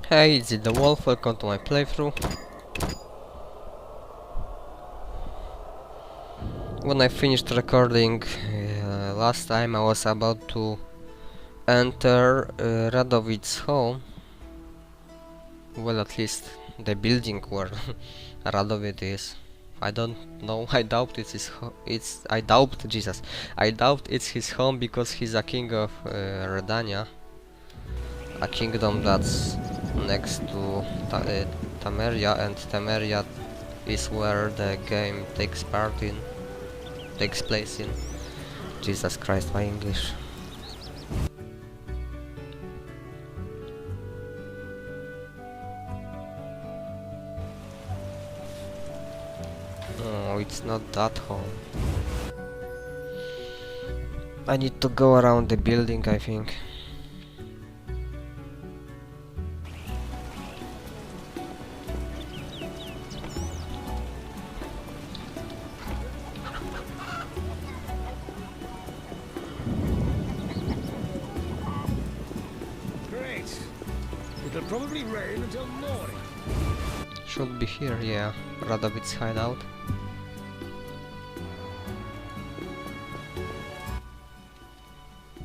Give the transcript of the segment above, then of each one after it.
Hey, it's the Wolf, welcome to my playthrough. When I finished recording last time, I was about to enter Radovic's home. Well, at least the building where Radovid is. I don't know. I doubt it's his I doubt Jesus. I doubt it's his home because he's a king of Redania, a kingdom that's next to Temeria, and Temeria is where the game takes place in. Jesus Christ, my English. Oh, it's not that home. I need to go around the building, I think. Great. It'll probably rain until morning. Should be here, yeah. Radovic's hideout.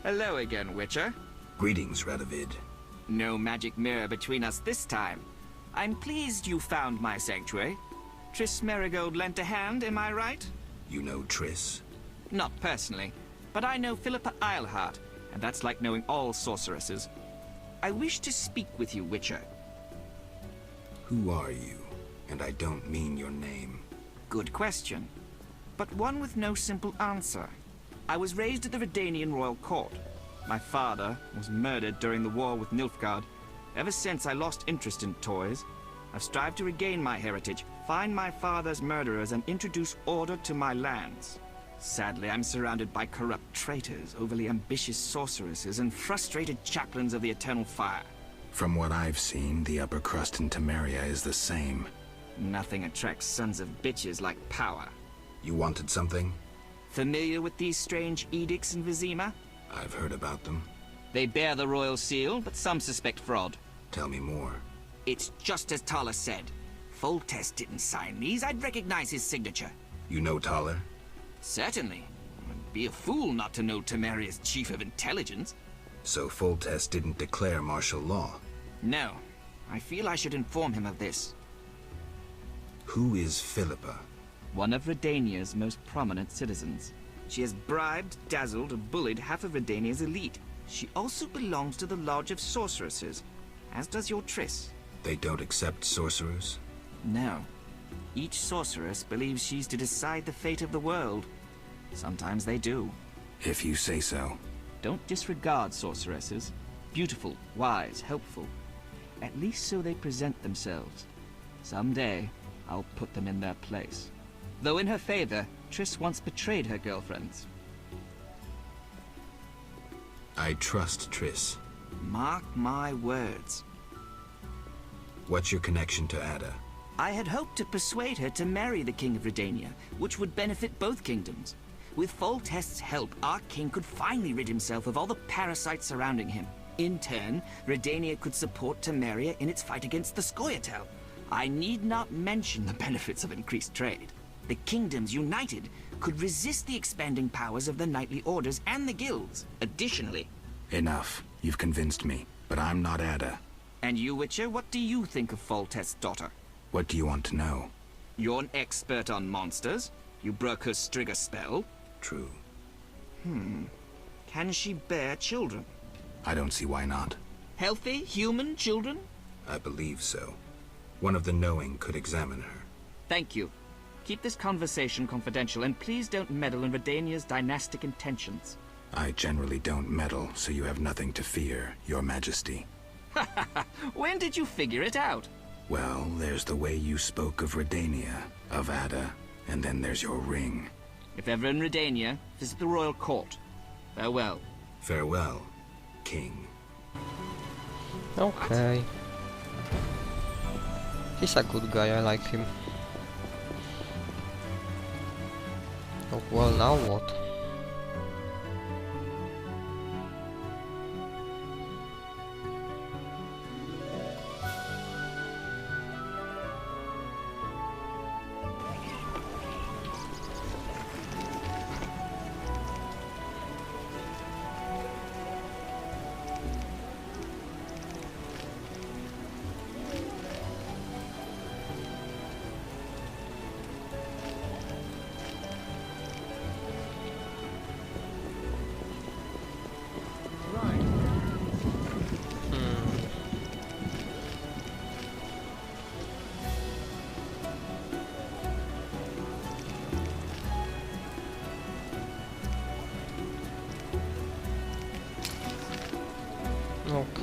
Hello again, Witcher. Greetings, Radovid. No magic mirror between us this time. I'm pleased you found my sanctuary. Triss Merigold lent a hand, am I right? You know Triss? Not personally, but I know Philippa Eilhart, and that's like knowing all sorceresses. I wish to speak with you, Witcher. Who are you? And I don't mean your name. Good question, but one with no simple answer. I was raised at the Redanian royal court. My father was murdered during the war with Nilfgaard. Ever since I lost interest in toys, I've strived to regain my heritage, find my father's murderers, and introduce order to my lands. Sadly, I'm surrounded by corrupt traitors, overly ambitious sorceresses, and frustrated chaplains of the Eternal Fire. From what I've seen, the upper crust in Temeria is the same. Nothing attracts sons of bitches like power. You wanted something? Familiar with these strange edicts in Vizima? I've heard about them. They bear the royal seal, but some suspect fraud. Tell me more. It's just as Tala said. Foltest didn't sign these. I'd recognize his signature. You know Taller? Certainly. I'd be a fool not to know Temeria's chief of intelligence. So Foltest didn't declare martial law? No. I feel I should inform him of this. Who is Philippa? One of Redania's most prominent citizens. She has bribed, dazzled, and bullied half of Redania's elite. She also belongs to the Lodge of Sorceresses, as does your Triss. They don't accept sorcerers? No. Each sorceress believes she's to decide the fate of the world. Sometimes they do. If you say so. Don't disregard sorceresses. Beautiful, wise, helpful. At least so they present themselves. Someday, I'll put them in their place. Though in her favor, Triss once betrayed her girlfriends. I trust Triss. Mark my words. What's your connection to Ada? I had hoped to persuade her to marry the King of Redania, which would benefit both kingdoms. With Foltest's help, our king could finally rid himself of all the parasites surrounding him. In turn, Redania could support Temeria in its fight against the Scoia'tael. I need not mention the benefits of increased trade. The kingdoms united could resist the expanding powers of the knightly orders and the guilds. Additionally... Enough. You've convinced me. But I'm not Ada. And you, Witcher, what do you think of Foltest's daughter? What do you want to know? You're an expert on monsters. You broke her Striga spell. True. Can she bear children? I don't see why not. Healthy, human children? I believe so. One of the knowing could examine her. Thank you. Keep this conversation confidential, and please don't meddle in Redania's dynastic intentions. I generally don't meddle, so you have nothing to fear, Your Majesty. When did you figure it out? Well, there's the way you spoke of Redania, of Ada, and then there's your ring. If ever in Redania, visit the royal court. Farewell. Farewell, King. Okay. He's a good guy, I like him. Oh, well, now what?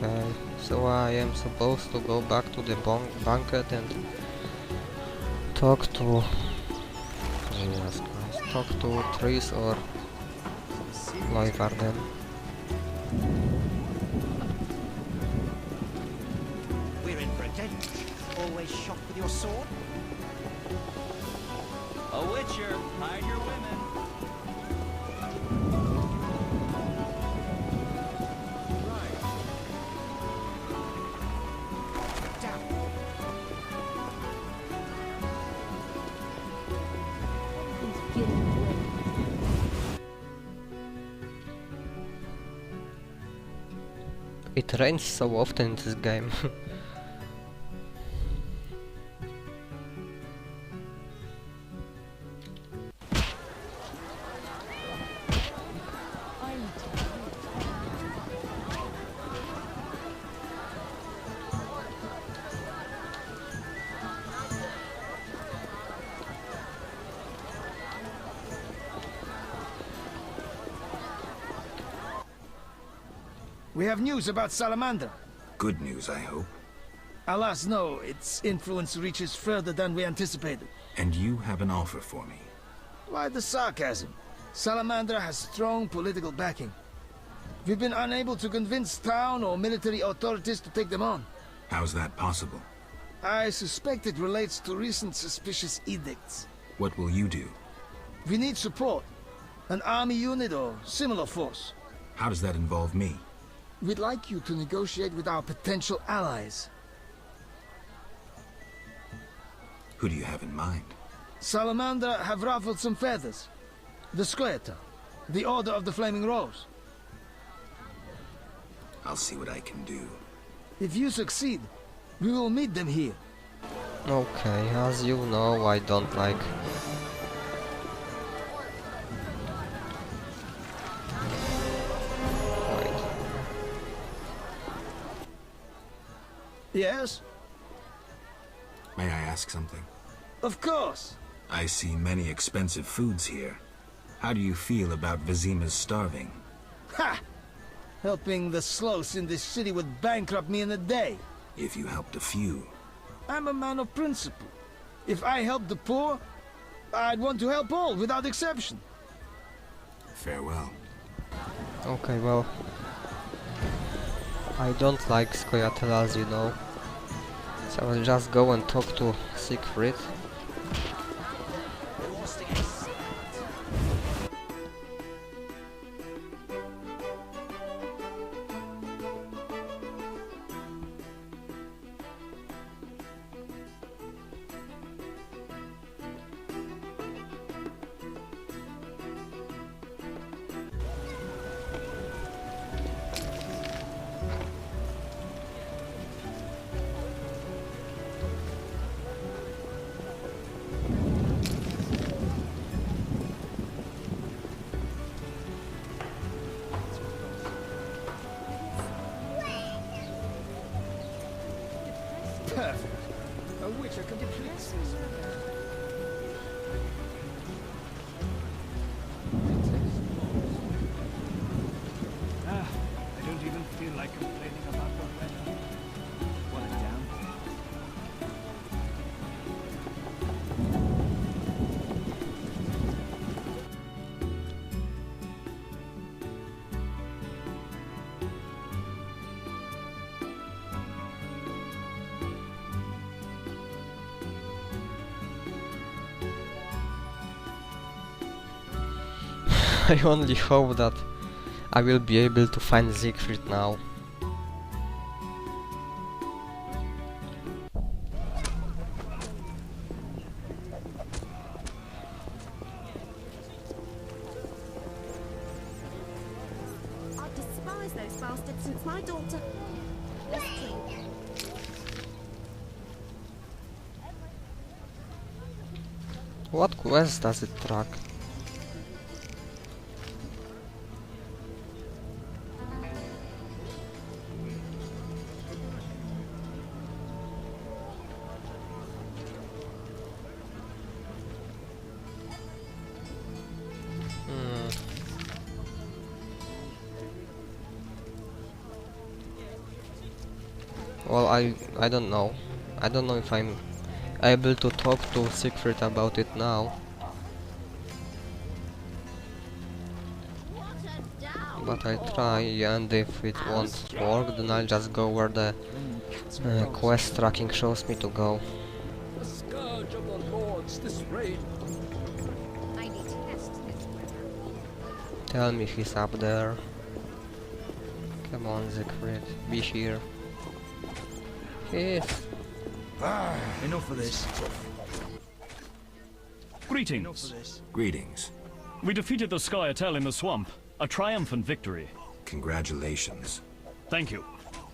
Okay, so I am supposed to go back to the banquet and talk to... Jesus Christ, talk to Triss or Loivarden. We're in for a date. Always shop with your sword? A witcher, hide your women. Down. It rains so often in this game. We have news about Salamander. Good news, I hope. Alas, no. Its influence reaches further than we anticipated. And you have an offer for me. Why the sarcasm? Salamander has strong political backing. We've been unable to convince town or military authorities to take them on. How's that possible? I suspect it relates to recent suspicious edicts. What will you do? We need support. An army unit or similar force. How does that involve me? We'd like you to negotiate with our potential allies. Who do you have in mind? Salamander have ruffled some feathers. The Squerta, the Order of the Flaming Rose. I'll see what I can do. If you succeed, we will meet them here. Okay, as you know, I don't like... Wait. Yes? May I ask something? Of course. I see many expensive foods here. How do you feel about Vizima's starving? Ha! Helping the sloths in this city would bankrupt me in a day. If you helped a few. I'm a man of principle. If I help the poor, I'd want to help all, without exception. Farewell. Okay, well... I don't like Scoia'tael, as you know. So I'll just go and talk to Siegfried. Perfect. A witcher can be pleased. I don't even feel like complaining about the weather. What a damn. I only hope that I will be able to find Siegfried now. I've despised those bastards since my daughter... Let's drink. What quest does it track? Well, I don't know. I don't know if I'm able to talk to Siegfried about it now. But I'll try, and if it won't work, then I'll just go where the quest tracking shows me to go. The scourge of the lords, this raid. I need to test this. Tell me he's up there. Come on, Siegfried, be here. He is. Enough of this. Greetings. Greetings. We defeated the Scoia'tael in the swamp. A triumphant victory. Congratulations. Thank you.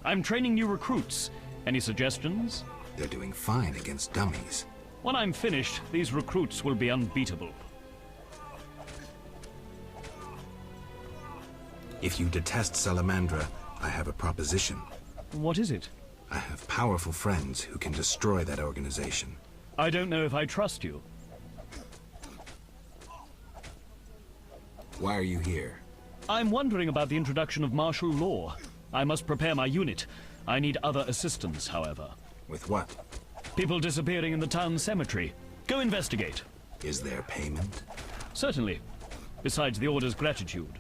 I'm training new recruits. Any suggestions? They're doing fine against dummies. When I'm finished, these recruits will be unbeatable. If you detest Salamandra, I have a proposition. What is it? I have powerful friends who can destroy that organization. I don't know if I trust you. Why are you here? I'm wondering about the introduction of martial law. I must prepare my unit. I need other assistance, however. With what? People disappearing in the town cemetery. Go investigate. Is there payment? Certainly. Besides the order's gratitude.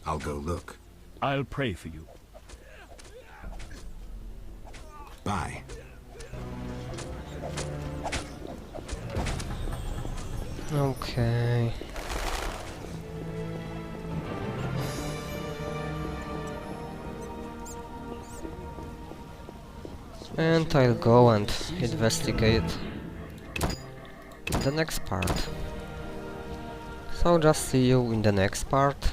I'll go look. I'll pray for you. Bye. Okay. And I'll go and investigate the next part. So just see you in the next part.